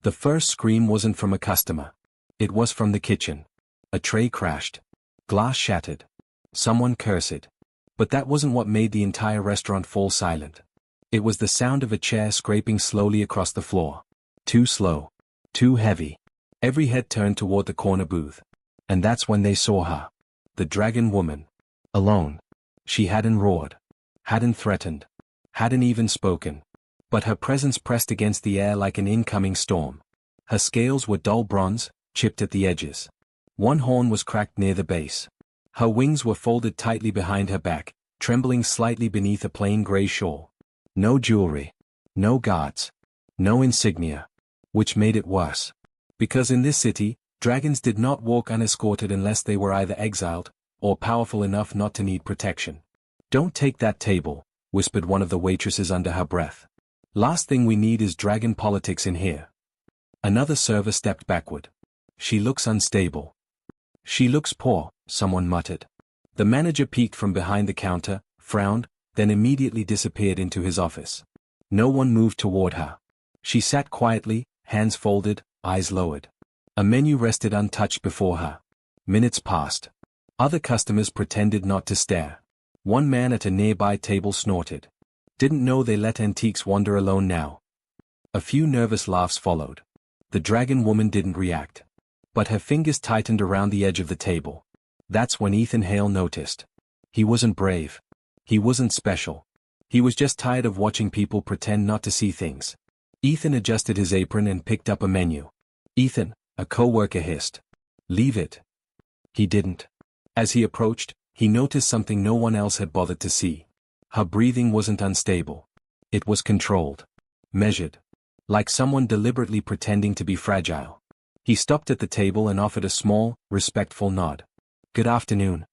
The first scream wasn't from a customer. It was from the kitchen. A tray crashed. Glass shattered. Someone cursed. But that wasn't what made the entire restaurant fall silent. It was the sound of a chair scraping slowly across the floor. Too slow. Too heavy. Every head turned toward the corner booth. And that's when they saw her. The dragon woman. Alone. She hadn't roared. Hadn't threatened. Hadn't even spoken. But her presence pressed against the air like an incoming storm. Her scales were dull bronze, chipped at the edges. One horn was cracked near the base. Her wings were folded tightly behind her back, trembling slightly beneath a plain gray shawl. No jewelry. No guards. No insignia. Which made it worse. Because in this city, dragons did not walk unescorted unless they were either exiled, or powerful enough not to need protection. "Don't take that table," whispered one of the waitresses under her breath. "Last thing we need is dragon politics in here." Another server stepped backward. "She looks unstable." "She looks poor," someone muttered. The manager peeked from behind the counter, frowned, then immediately disappeared into his office. No one moved toward her. She sat quietly, hands folded, eyes lowered. A menu rested untouched before her. Minutes passed. Other customers pretended not to stare. One man at a nearby table snorted. Didn't know they let antiques wander alone now. A few nervous laughs followed. The dragon woman didn't react. But her fingers tightened around the edge of the table. That's when Ethan Hale noticed. He wasn't brave. He wasn't special. He was just tired of watching people pretend not to see things. Ethan adjusted his apron and picked up a menu. "Ethan," a coworker hissed. "Leave it." He didn't. As he approached, he noticed something no one else had bothered to see. Her breathing wasn't unstable. It was controlled. Measured. Like someone deliberately pretending to be fragile. He stopped at the table and offered a small, respectful nod. "Good afternoon.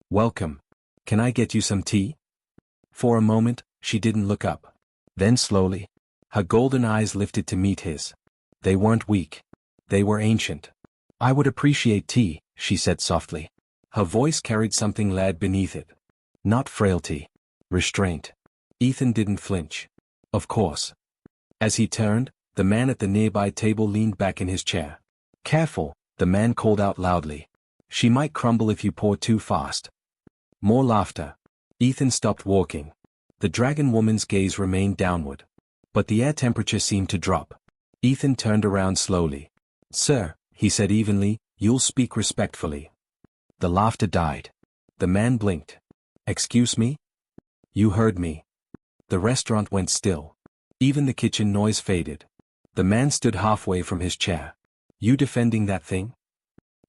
Welcome. Can I get you some tea?" For a moment, she didn't look up. Then slowly, her golden eyes lifted to meet his. They weren't weak. They were ancient. "I would appreciate tea," she said softly. Her voice carried something laid beneath it. Not frailty. Restraint. Ethan didn't flinch. Of course. As he turned, the man at the nearby table leaned back in his chair. "Careful," the man called out loudly. "She might crumble if you pour too fast." More laughter. Ethan stopped walking. The dragon woman's gaze remained downward. But the air temperature seemed to drop. Ethan turned around slowly. "Sir," he said evenly, "you'll speak respectfully." The laughter died. The man blinked. "Excuse me?" "You heard me." The restaurant went still. Even the kitchen noise faded. The man stood halfway from his chair. "You defending that thing?"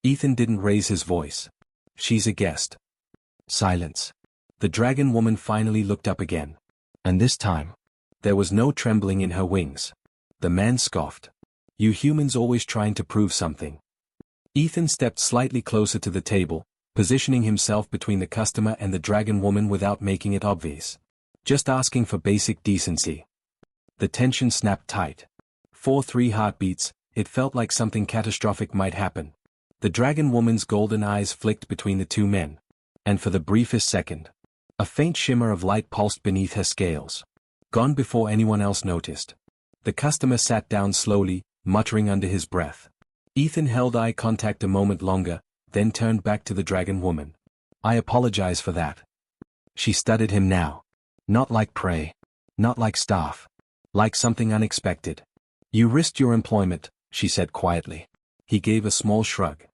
Ethan didn't raise his voice. "She's a guest." Silence. The dragon woman finally looked up again. And this time, there was no trembling in her wings. The man scoffed. "You humans always trying to prove something." Ethan stepped slightly closer to the table, positioning himself between the customer and the dragon woman without making it obvious. Just asking for basic decency. The tension snapped tight. 4-3 heartbeats, it felt like something catastrophic might happen. The dragon woman's golden eyes flicked between the two men. And for the briefest second, a faint shimmer of light pulsed beneath her scales. Gone before anyone else noticed. The customer sat down slowly, muttering under his breath. Ethan held eye contact a moment longer, then turned back to the dragon woman. "I apologize for that." She studied him now. Not like prey. Not like staff. Like something unexpected. "You risked your employment," she said quietly. He gave a small shrug.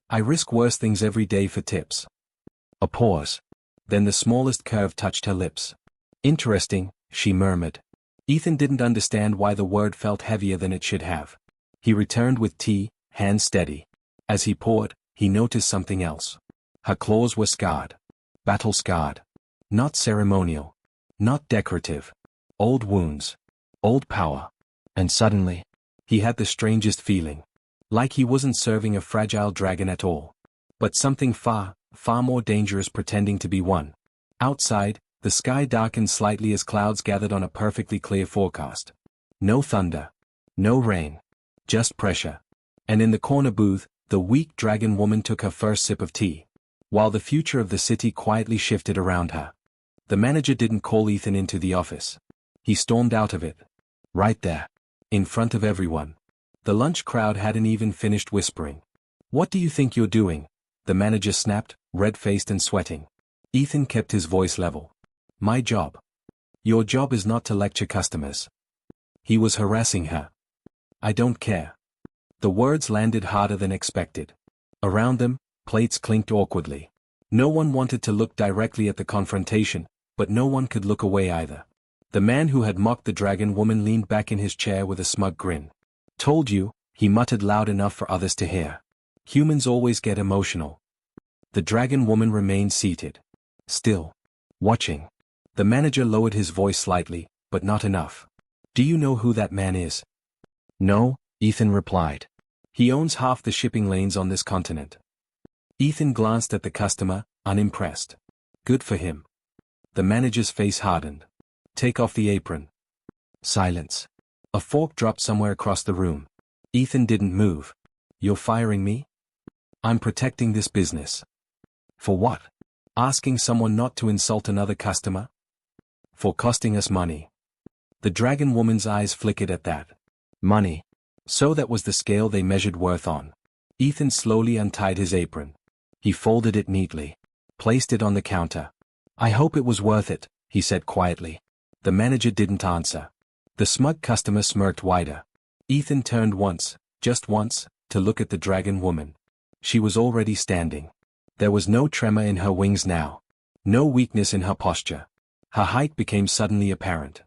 "I risk worse things every day for tips." A pause. Then the smallest curve touched her lips. "Interesting," she murmured. Ethan didn't understand why the word felt heavier than it should have. He returned with tea, hands steady. As he poured, he noticed something else. Her claws were scarred. Battle-scarred. Not ceremonial. Not decorative. Old wounds. Old power. And suddenly, he had the strangest feeling. Like he wasn't serving a fragile dragon at all. But something far, far more dangerous pretending to be one. Outside, the sky darkened slightly as clouds gathered on a perfectly clear forecast. No thunder. No rain. Just pressure. And in the corner booth, the weak dragon woman took her first sip of tea. While the future of the city quietly shifted around her. The manager didn't call Ethan into the office. He stormed out of it. Right there. In front of everyone. The lunch crowd hadn't even finished whispering. "What do you think you're doing?" the manager snapped, red-faced and sweating. Ethan kept his voice level. "My job. Your job is not to lecture customers." He was harassing her. "I don't care." The words landed harder than expected. Around them, plates clinked awkwardly. No one wanted to look directly at the confrontation, but no one could look away either. The man who had mocked the dragon woman leaned back in his chair with a smug grin. "Told you," he muttered loud enough for others to hear. "Humans always get emotional." The dragon woman remained seated. Still. Watching. The manager lowered his voice slightly, but not enough. "Do you know who that man is?" "No," Ethan replied. "He owns half the shipping lanes on this continent." Ethan glanced at the customer, unimpressed. "Good for him." The manager's face hardened. "Take off the apron." Silence. A fork dropped somewhere across the room. Ethan didn't move. "You're firing me?" "I'm protecting this business." "For what?" "Asking someone not to insult another customer?" "For costing us money." The dragon woman's eyes flickered at that. Money. So that was the scale they measured worth on. Ethan slowly untied his apron. He folded it neatly. Placed it on the counter. "I hope it was worth it," he said quietly. The manager didn't answer. The smug customer smirked wider. Ethan turned once, just once, to look at the dragon woman. She was already standing. There was no tremor in her wings now. No weakness in her posture. Her height became suddenly apparent.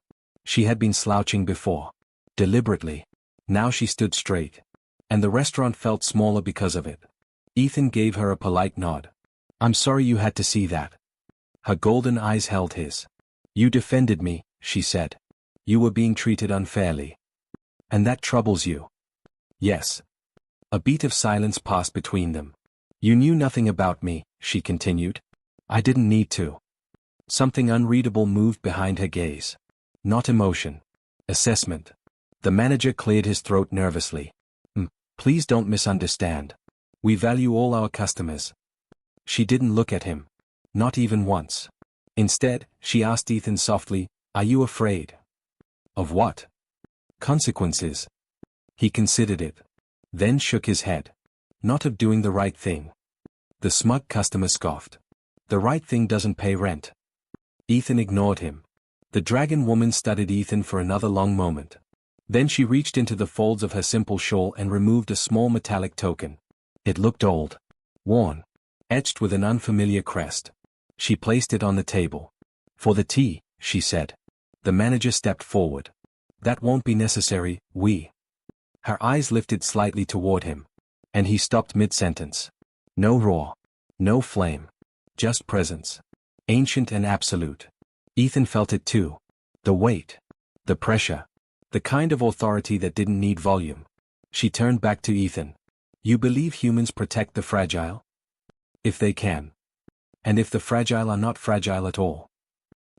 She had been slouching before. Deliberately. Now she stood straight. And the restaurant felt smaller because of it. Ethan gave her a polite nod. "I'm sorry you had to see that." Her golden eyes held his. "You defended me," she said. "You were being treated unfairly. And that troubles you." "Yes." A beat of silence passed between them. "You knew nothing about me," she continued. "I didn't need to." Something unreadable moved behind her gaze. Not emotion. Assessment. The manager cleared his throat nervously. Please don't misunderstand. We value all our customers." She didn't look at him. Not even once. Instead, she asked Ethan softly, "Are you afraid?" "Of what?" "Consequences." He considered it. Then shook his head. "Not of doing the right thing." The smug customer scoffed. "The right thing doesn't pay rent." Ethan ignored him. The dragon woman studied Ethan for another long moment. Then she reached into the folds of her simple shawl and removed a small metallic token. It looked old. Worn. Etched with an unfamiliar crest. She placed it on the table. "For the tea," she said. The manager stepped forward. "That won't be necessary, we." Her eyes lifted slightly toward him. And he stopped mid-sentence. No roar. No flame. Just presence. Ancient and absolute. Ethan felt it too. The weight. The pressure. The kind of authority that didn't need volume. She turned back to Ethan. "You believe humans protect the fragile?" "If they can." "And if the fragile are not fragile at all?"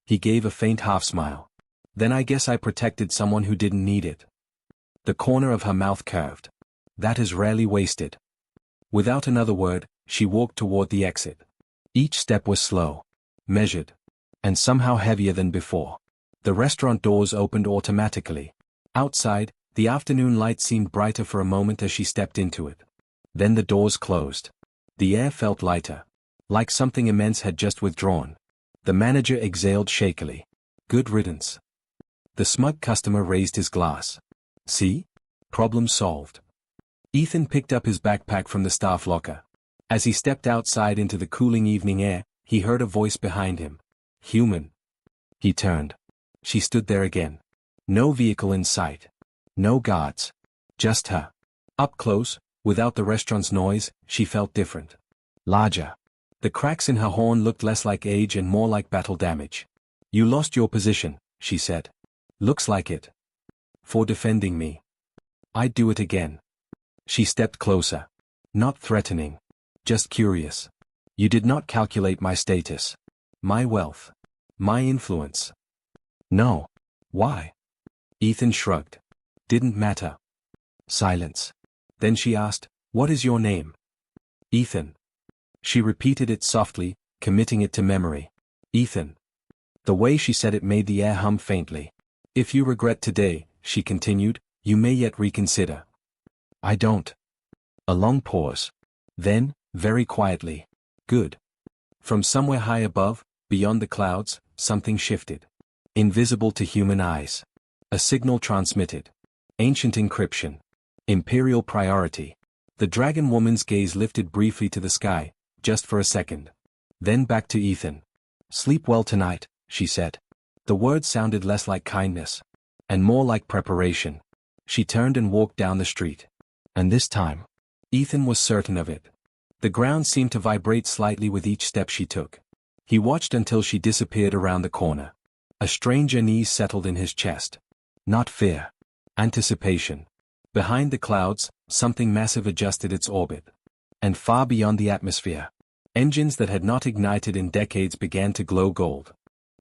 He gave a faint half-smile. "Then I guess I protected someone who didn't need it." The corner of her mouth curved. "That is rarely wasted." Without another word, she walked toward the exit. Each step was slow. Measured. And somehow heavier than before. The restaurant doors opened automatically. Outside, the afternoon light seemed brighter for a moment as she stepped into it. Then the doors closed. The air felt lighter. Like something immense had just withdrawn. The manager exhaled shakily. "Good riddance." The smug customer raised his glass. "See? Problem solved." Ethan picked up his backpack from the staff locker. As he stepped outside into the cooling evening air, he heard a voice behind him. "Human." He turned. She stood there again. No vehicle in sight. No guards. Just her. Up close, without the restaurant's noise, she felt different. Larger. The cracks in her horn looked less like age and more like battle damage. "You lost your position," she said. "Looks like it." "For defending me." "I'd do it again." She stepped closer. Not threatening. Just curious. "You did not calculate my status. My wealth. My influence." "No." "Why?" Ethan shrugged. "Didn't matter." Silence. Then she asked, "What is your name?" "Ethan." She repeated it softly, committing it to memory. "Ethan." The way she said it made the air hum faintly. "If you regret today," she continued, "you may yet reconsider." I don't. A long pause. Then, very quietly. Good. From somewhere high above, beyond the clouds, something shifted. Invisible to human eyes. A signal transmitted. Ancient encryption. Imperial priority. The dragon woman's gaze lifted briefly to the sky, just for a second. Then back to Ethan. Sleep well tonight, she said. The words sounded less like kindness, and more like preparation. She turned and walked down the street. And this time, Ethan was certain of it. The ground seemed to vibrate slightly with each step she took. He watched until she disappeared around the corner. A strange unease settled in his chest. Not fear. Anticipation. Behind the clouds, something massive adjusted its orbit. And far beyond the atmosphere, engines that had not ignited in decades began to glow gold.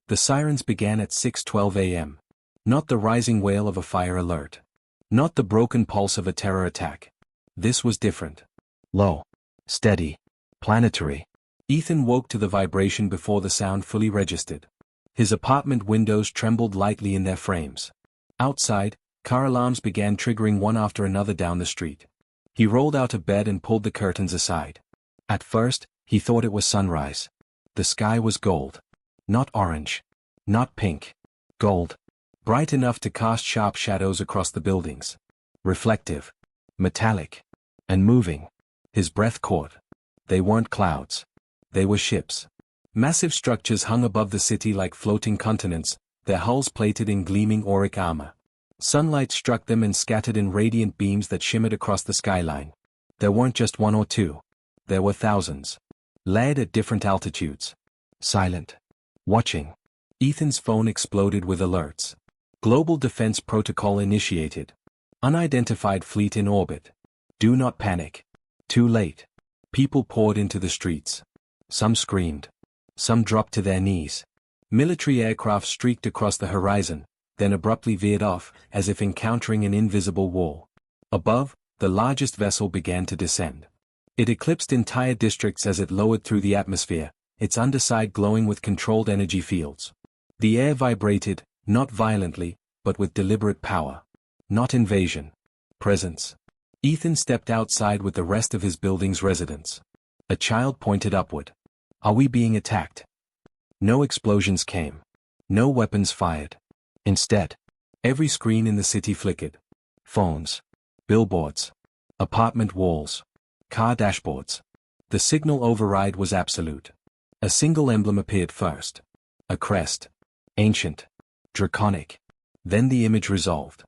The sirens began at 6:12 a.m. Not the rising wail of a fire alert. Not the broken pulse of a terror attack. This was different. Low. Steady. Planetary. Ethan woke to the vibration before the sound fully registered. His apartment windows trembled lightly in their frames. Outside, car alarms began triggering one after another down the street. He rolled out of bed and pulled the curtains aside. At first, he thought it was sunrise. The sky was gold. Not orange. Not pink. Gold. Bright enough to cast sharp shadows across the buildings. Reflective. Metallic. And moving. His breath caught. They weren't clouds. They were ships. Massive structures hung above the city like floating continents, their hulls plated in gleaming auric armor. Sunlight struck them and scattered in radiant beams that shimmered across the skyline. There weren't just one or two. There were thousands. Layered at different altitudes. Silent. Watching. Ethan's phone exploded with alerts. Global Defense Protocol initiated. Unidentified fleet in orbit. Do not panic. Too late. People poured into the streets. Some screamed. Some dropped to their knees. Military aircraft streaked across the horizon, then abruptly veered off, as if encountering an invisible wall. Above, the largest vessel began to descend. It eclipsed entire districts as it lowered through the atmosphere, its underside glowing with controlled energy fields. The air vibrated, not violently, but with deliberate power. Not invasion. Presence. Ethan stepped outside with the rest of his building's residents. A child pointed upward. Are we being attacked? No explosions came. No weapons fired. Instead, every screen in the city flickered. Phones. Billboards. Apartment walls. Car dashboards. The signal override was absolute. A single emblem appeared first. A crest. Ancient. Draconic. Then the image resolved.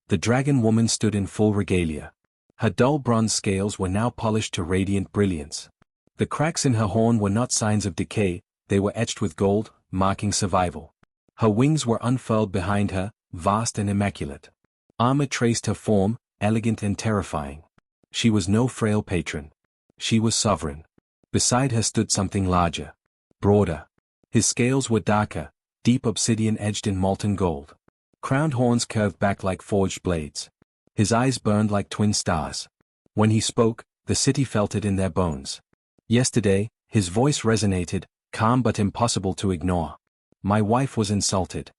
The dragon woman stood in full regalia. Her dull bronze scales were now polished to radiant brilliance. The cracks in her horn were not signs of decay, they were etched with gold, marking survival. Her wings were unfurled behind her, vast and immaculate. Armor traced her form, elegant and terrifying. She was no frail patron. She was sovereign. Beside her stood something larger. Broader. His scales were darker, deep obsidian edged in molten gold. Crowned horns curved back like forged blades. His eyes burned like twin stars. When he spoke, the city felt it in their bones. Yesterday, his voice resonated, calm but impossible to ignore. My wife was insulted.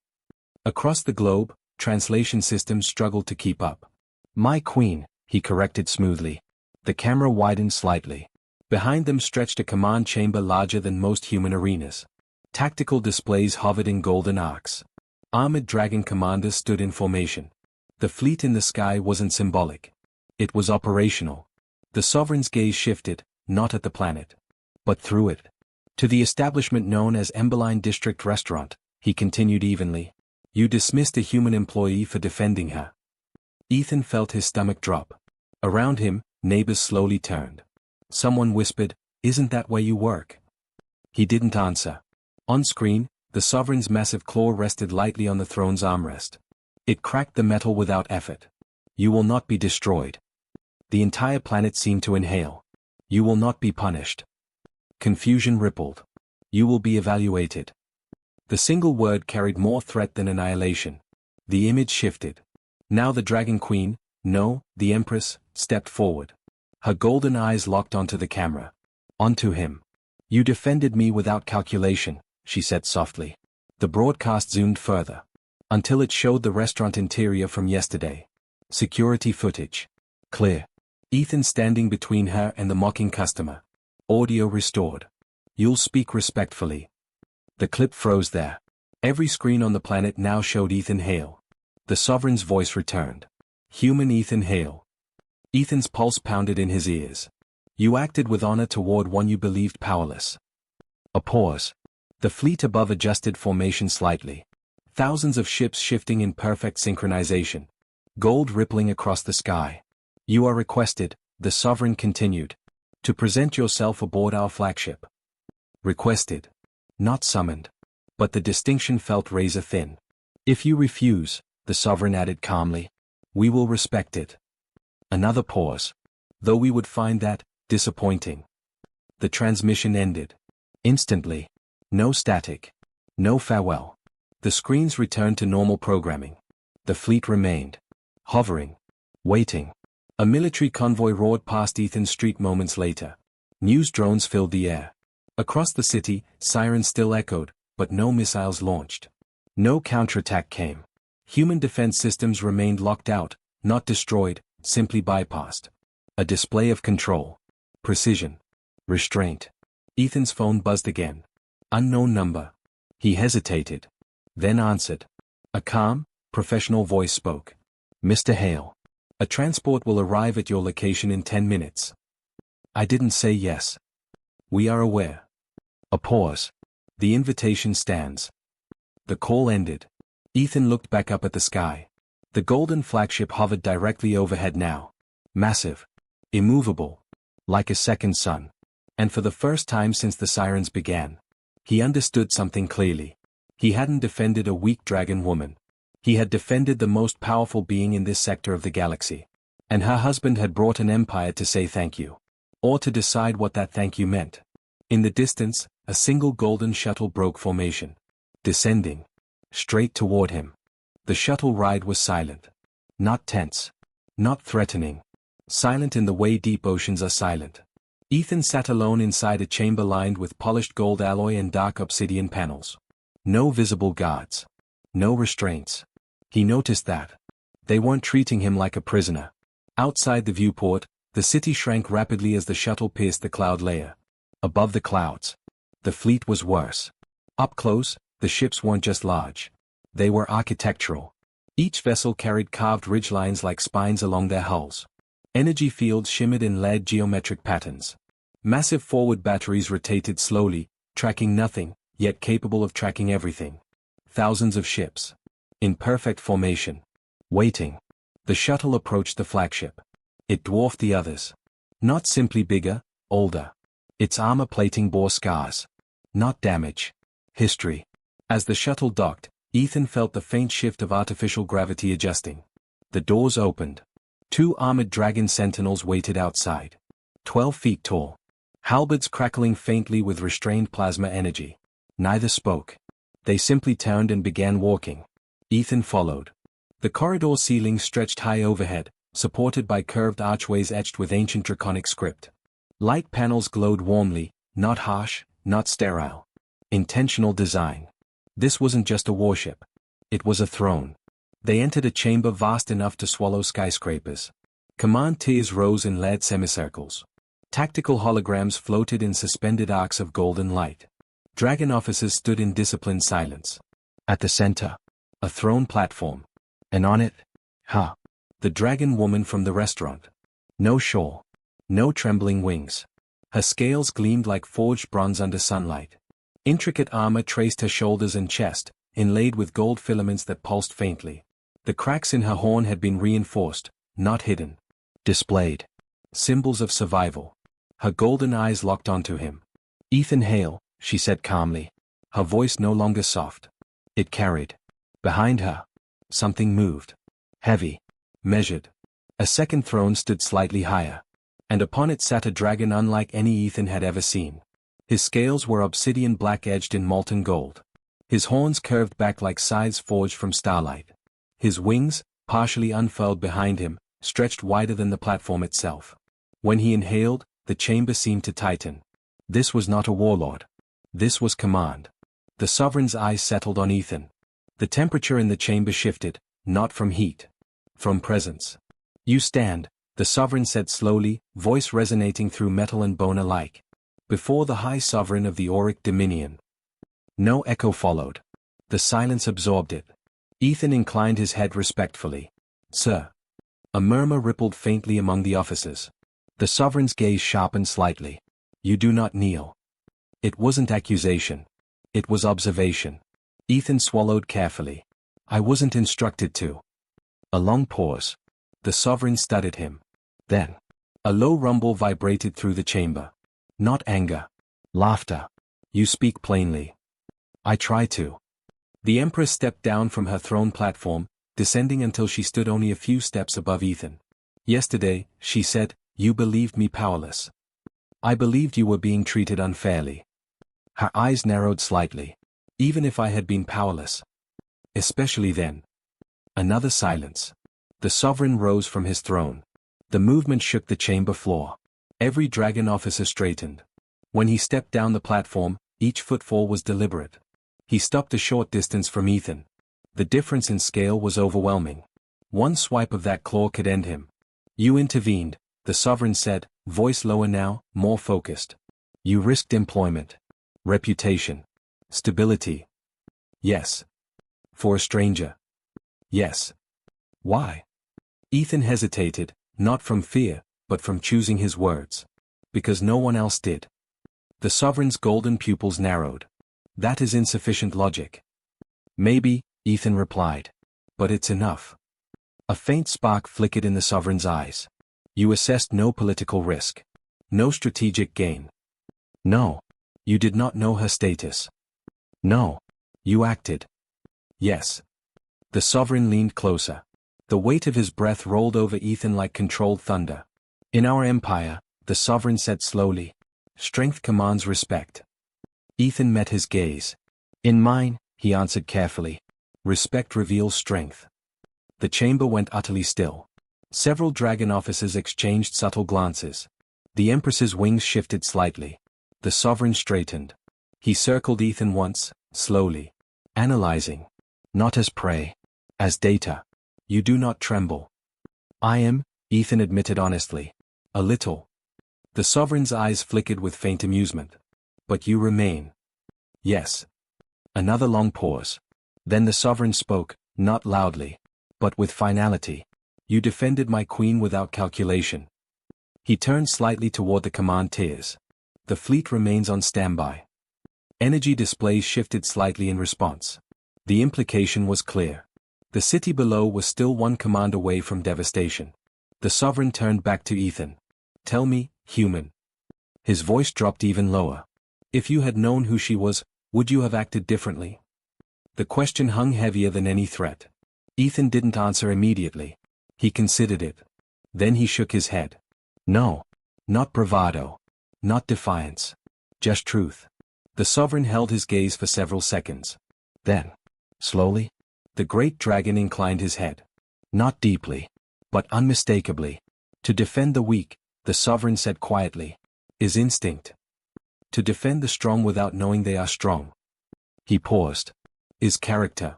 Across the globe, translation systems struggled to keep up. My queen, he corrected smoothly. The camera widened slightly. Behind them stretched a command chamber larger than most human arenas. Tactical displays hovered in golden arcs. Armored dragon commanders stood in formation. The fleet in the sky wasn't symbolic. It was operational. The sovereign's gaze shifted, not at the planet, but through it. To the establishment known as Emberline District Restaurant, he continued evenly. You dismissed a human employee for defending her. Ethan felt his stomach drop. Around him, neighbors slowly turned. Someone whispered, "Isn't that where you work?" He didn't answer. On screen, the sovereign's massive claw rested lightly on the throne's armrest. It cracked the metal without effort. You will not be destroyed. The entire planet seemed to inhale. You will not be punished. Confusion rippled. You will be evaluated. The single word carried more threat than annihilation. The image shifted. Now the Dragon Queen, no, the Empress, stepped forward. Her golden eyes locked onto the camera. Onto him. You defended me without calculation, she said softly. The broadcast zoomed further. Until it showed the restaurant interior from yesterday. Security footage. Clear. Ethan standing between her and the mocking customer. Audio restored. You'll speak respectfully. The clip froze there. Every screen on the planet now showed Ethan Hale. The Sovereign's voice returned. Human Ethan Hale. Ethan's pulse pounded in his ears. You acted with honor toward one you believed powerless. A pause. The fleet above adjusted formation slightly. Thousands of ships shifting in perfect synchronization. Gold rippling across the sky. You are requested, the Sovereign continued, to present yourself aboard our flagship. Requested. Not summoned. But the distinction felt razor thin. If you refuse, the Sovereign added calmly, we will respect it. Another pause. Though we would find that disappointing. The transmission ended. Instantly. No static. No farewell. The screens returned to normal programming. The fleet remained. Hovering. Waiting. A military convoy roared past Ethan's street moments later. News drones filled the air. Across the city, sirens still echoed, but no missiles launched. No counterattack came. Human defense systems remained locked out, not destroyed, simply bypassed. A display of control. Precision. Restraint. Ethan's phone buzzed again. Unknown number. He hesitated. Then answered. A calm, professional voice spoke. Mr. Hale. A transport will arrive at your location in 10 minutes. I didn't say yes. We are aware. A pause. The invitation stands. The call ended. Ethan looked back up at the sky. The golden flagship hovered directly overhead now. Massive. Immovable. Like a second sun. And for the first time since the sirens began, he understood something clearly. He hadn't defended a weak dragon woman. He had defended the most powerful being in this sector of the galaxy. And her husband had brought an empire to say thank you. Or to decide what that thank you meant. In the distance, a single golden shuttle broke formation. Descending. Straight toward him. The shuttle ride was silent. Not tense. Not threatening. Silent in the way deep oceans are silent. Ethan sat alone inside a chamber lined with polished gold alloy and dark obsidian panels. No visible guards. No restraints. He noticed that. They weren't treating him like a prisoner. Outside the viewport, the city shrank rapidly as the shuttle pierced the cloud layer. Above the clouds. The fleet was worse. Up close, the ships weren't just large. They were architectural. Each vessel carried carved ridgelines like spines along their hulls. Energy fields shimmered in layered geometric patterns. Massive forward batteries rotated slowly, tracking nothing, yet capable of tracking everything. Thousands of ships. In perfect formation. Waiting. The shuttle approached the flagship. It dwarfed the others. Not simply bigger, older. Its armor plating bore scars. Not damage. History. As the shuttle docked, Ethan felt the faint shift of artificial gravity adjusting. The doors opened. 2 armored dragon sentinels waited outside. 12 feet tall. Halberds crackling faintly with restrained plasma energy. Neither spoke. They simply turned and began walking. Ethan followed. The corridor ceiling stretched high overhead, supported by curved archways etched with ancient draconic script. Light panels glowed warmly, not harsh, not sterile. Intentional design. This wasn't just a warship. It was a throne. They entered a chamber vast enough to swallow skyscrapers. Command tiers rose in layered semicircles. Tactical holograms floated in suspended arcs of golden light. Dragon officers stood in disciplined silence. At the center, a throne platform. And on it, the dragon woman from the restaurant. No shawl. No trembling wings. Her scales gleamed like forged bronze under sunlight. Intricate armor traced her shoulders and chest, inlaid with gold filaments that pulsed faintly. The cracks in her horn had been reinforced, not hidden. Displayed. Symbols of survival. Her golden eyes locked onto him. Ethan Hale, she said calmly. Her voice no longer soft. It carried. Behind her. Something moved. Heavy. Measured. A second throne stood slightly higher. And upon it sat a dragon unlike any Ethan had ever seen. His scales were obsidian black edged in molten gold. His horns curved back like scythes forged from starlight. His wings, partially unfurled behind him, stretched wider than the platform itself. When he inhaled, the chamber seemed to tighten. This was not a warlord. This was command. The Sovereign's eyes settled on Ethan. The temperature in the chamber shifted, not from heat. From presence. You stand, The sovereign said slowly, voice resonating through metal and bone alike. Before the high sovereign of the Auric Dominion. No echo followed. The silence absorbed it. Ethan inclined his head respectfully. Sir. A murmur rippled faintly among the officers. The sovereign's gaze sharpened slightly. You do not kneel. It wasn't accusation. It was observation. Ethan swallowed carefully. I wasn't instructed to. A long pause. The sovereign studied him. Then. A low rumble vibrated through the chamber. Not anger. Laughter. You speak plainly. I try to. The Empress stepped down from her throne platform, descending until she stood only a few steps above Ethan. Yesterday, she said, you believed me powerless. I believed you were being treated unfairly. Her eyes narrowed slightly. Even if I had been powerless. Especially then. Another silence. The sovereign rose from his throne. The movement shook the chamber floor. Every dragon officer straightened. When he stepped down the platform, each footfall was deliberate. He stopped a short distance from Ethan. The difference in scale was overwhelming. One swipe of that claw could end him. You intervened, the sovereign said, voice lower now, more focused. You risked employment. Reputation. Stability. Yes. For a stranger. Yes. Why? Ethan hesitated, not from fear, but from choosing his words. Because no one else did. The sovereign's golden pupils narrowed. That is insufficient logic. Maybe, Ethan replied. But it's enough. A faint spark flickered in the sovereign's eyes. You assessed no political risk. No strategic gain. No. You did not know her status. No. You acted. Yes. The sovereign leaned closer. The weight of his breath rolled over Ethan like controlled thunder. In our empire, the sovereign said slowly, strength commands respect. Ethan met his gaze. In mine, he answered carefully, respect reveals strength. The chamber went utterly still. Several dragon officers exchanged subtle glances. The Empress's wings shifted slightly. The sovereign straightened. He circled Ethan once, slowly. Analyzing. Not as prey. As data. You do not tremble. I am, Ethan admitted honestly. A little. The sovereign's eyes flickered with faint amusement. But you remain. Yes. Another long pause. Then the sovereign spoke, not loudly, but with finality. You defended my queen without calculation. He turned slightly toward the command tiers. The fleet remains on standby. Energy displays shifted slightly in response. The implication was clear. The city below was still one command away from devastation. The sovereign turned back to Ethan. Tell me, human. His voice dropped even lower. If you had known who she was, would you have acted differently? The question hung heavier than any threat. Ethan didn't answer immediately. He considered it. Then he shook his head. No. Not bravado. Not defiance. Just truth. The sovereign held his gaze for several seconds. Then, slowly, the great dragon inclined his head. Not deeply, but unmistakably. To defend the weak, the sovereign said quietly, is instinct. To defend the strong without knowing they are strong. He paused. Is character.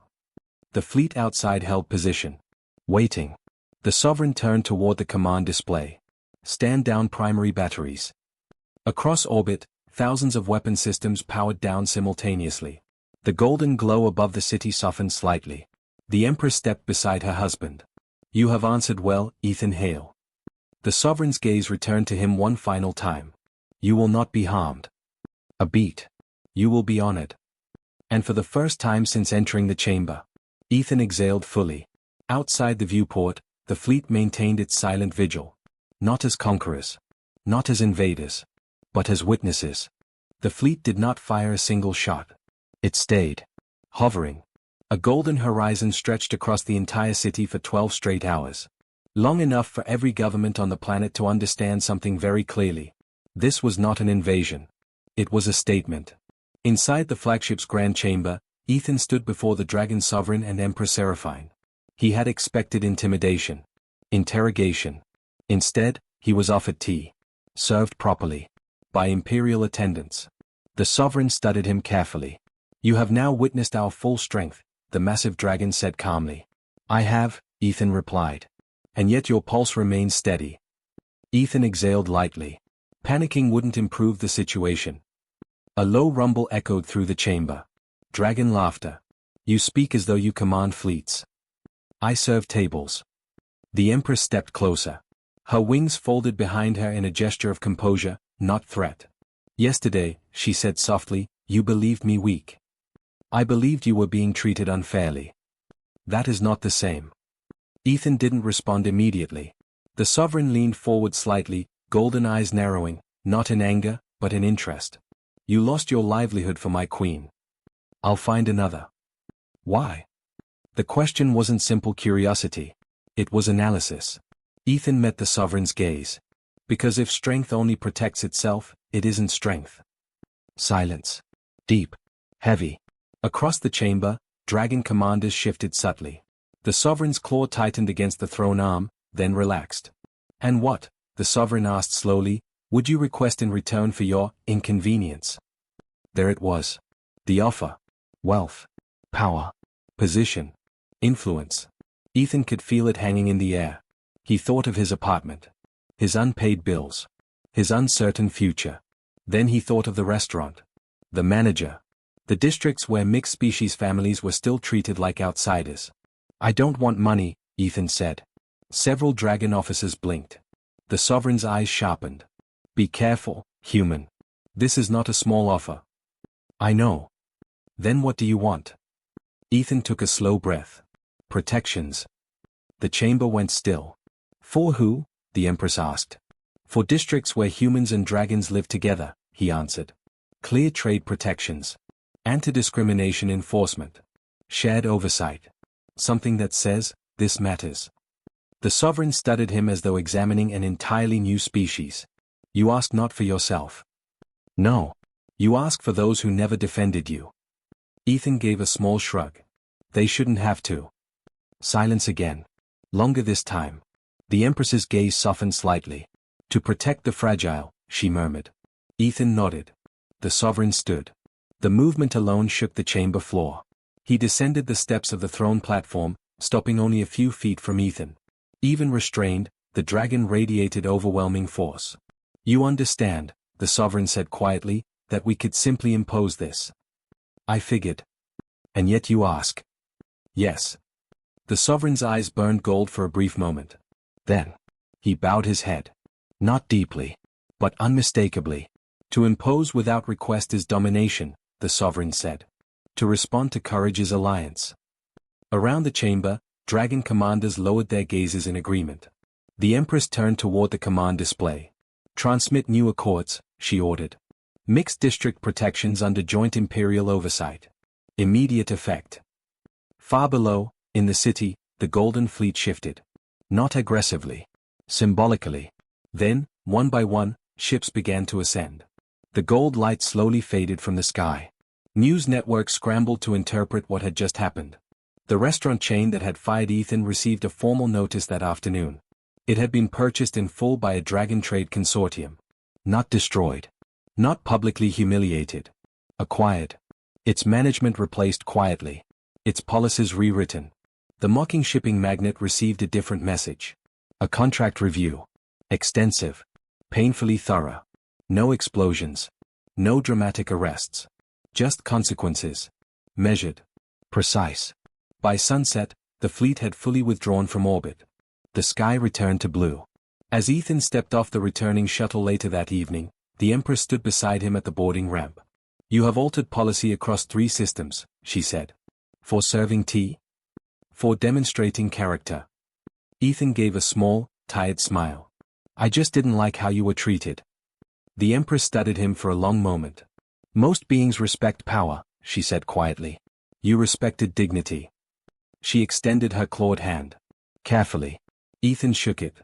The fleet outside held position. Waiting. The sovereign turned toward the command display. Stand down primary batteries. Across orbit, thousands of weapon systems powered down simultaneously. The golden glow above the city softened slightly. The Empress stepped beside her husband. You have answered well, Ethan Hale. The sovereign's gaze returned to him one final time. You will not be harmed. A beat. You will be honored. And for the first time since entering the chamber, Ethan exhaled fully. Outside the viewport, the fleet maintained its silent vigil. Not as conquerors. Not as invaders. But as witnesses. The fleet did not fire a single shot. It stayed. Hovering. A golden horizon stretched across the entire city for 12 straight hours. Long enough for every government on the planet to understand something very clearly. This was not an invasion. It was a statement. Inside the flagship's grand chamber, Ethan stood before the Dragon Sovereign and Emperor Seraphine. He had expected intimidation. Interrogation. Instead, he was offered tea. Served properly. By imperial attendants. The Sovereign studied him carefully. You have now witnessed our full strength, the massive dragon said calmly. I have, Ethan replied. And yet your pulse remains steady, Ethan exhaled lightly. Panicking wouldn't improve the situation. A low rumble echoed through the chamber. Dragon laughter. You speak as though you command fleets. I serve tables. The Empress stepped closer. Her wings folded behind her in a gesture of composure, not threat. Yesterday, she said softly, you believed me weak. I believed you were being treated unfairly. That is not the same. Ethan didn't respond immediately. The sovereign leaned forward slightly, golden eyes narrowing, not in anger, but in interest. You lost your livelihood for my queen. I'll find another. Why? The question wasn't simple curiosity. It was analysis. Ethan met the sovereign's gaze. Because if strength only protects itself, it isn't strength. Silence. Deep. Heavy. Across the chamber, dragon commanders shifted subtly. The sovereign's claw tightened against the throne arm, then relaxed. And what, the sovereign asked slowly, would you request in return for your inconvenience? There it was. The offer. Wealth. Power. Position. Influence. Ethan could feel it hanging in the air. He thought of his apartment. His unpaid bills. His uncertain future. Then he thought of the restaurant. The manager. The districts where mixed-species families were still treated like outsiders. I don't want money, Ethan said. Several dragon officers blinked. The sovereign's eyes sharpened. Be careful, human. This is not a small offer. I know. Then what do you want? Ethan took a slow breath. Protections. The chamber went still. For who? The Empress asked. For districts where humans and dragons live together, he answered. Clear trade protections. Anti-discrimination enforcement. Shared oversight. Something that says, this matters. The sovereign studied him as though examining an entirely new species. You ask not for yourself. No. You ask for those who never defended you. Ethan gave a small shrug. They shouldn't have to. Silence again. Longer this time. The Empress's gaze softened slightly. To protect the fragile, she murmured. Ethan nodded. The sovereign stood. The movement alone shook the chamber floor. He descended the steps of the throne platform, stopping only a few feet from Ethan. Even restrained, the dragon radiated overwhelming force. You understand, the sovereign said quietly, that we could simply impose this. I figured. And yet you ask. Yes. The sovereign's eyes burned gold for a brief moment. Then. He bowed his head. Not deeply. But unmistakably. To impose without request is domination, the sovereign said. To respond to courage is alliance. Around the chamber, dragon commanders lowered their gazes in agreement. The Empress turned toward the command display. Transmit new accords, she ordered. Mixed district protections under joint imperial oversight. Immediate effect. Far below, in the city, the Golden Fleet shifted. Not aggressively. Symbolically. Then, one by one, ships began to ascend. The gold light slowly faded from the sky. News networks scrambled to interpret what had just happened. The restaurant chain that had fired Ethan received a formal notice that afternoon. It had been purchased in full by a dragon trade consortium. Not destroyed. Not publicly humiliated. Acquired. Its management replaced quietly. Its policies rewritten. The mocking shipping magnate received a different message. A contract review. Extensive. Painfully thorough. No explosions. No dramatic arrests. Just consequences. Measured. Precise. By sunset, the fleet had fully withdrawn from orbit. The sky returned to blue. As Ethan stepped off the returning shuttle later that evening, the Empress stood beside him at the boarding ramp. You have altered policy across 3 systems, she said. For serving tea? For demonstrating character. Ethan gave a small, tired smile. I just didn't like how you were treated. The Empress studied him for a long moment. Most beings respect power, she said quietly. You respected dignity. She extended her clawed hand. Carefully. Ethan shook it.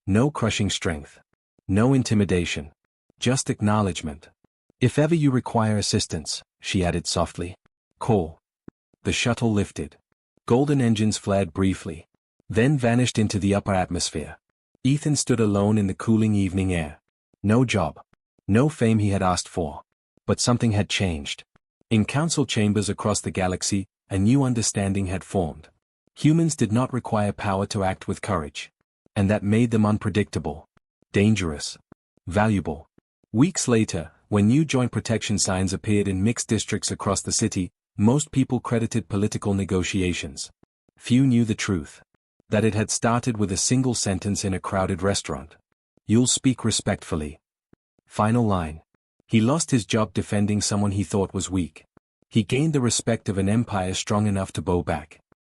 No crushing strength. No intimidation. Just acknowledgement. If ever you require assistance, she added softly. Call. The shuttle lifted. Golden engines flared briefly. Then vanished into the upper atmosphere. Ethan stood alone in the cooling evening air. No job. No fame he had asked for. But something had changed. In council chambers across the galaxy, a new understanding had formed. Humans did not require power to act with courage. And that made them unpredictable. dangerous, valuable. Weeks later, when new joint protection signs appeared in mixed districts across the city, most people credited political negotiations. Few knew the truth. That it had started with a single sentence in a crowded restaurant. "You'll speak respectfully." Final line. He lost his job defending someone he thought was weak. He gained the respect of an empire strong enough to bow back.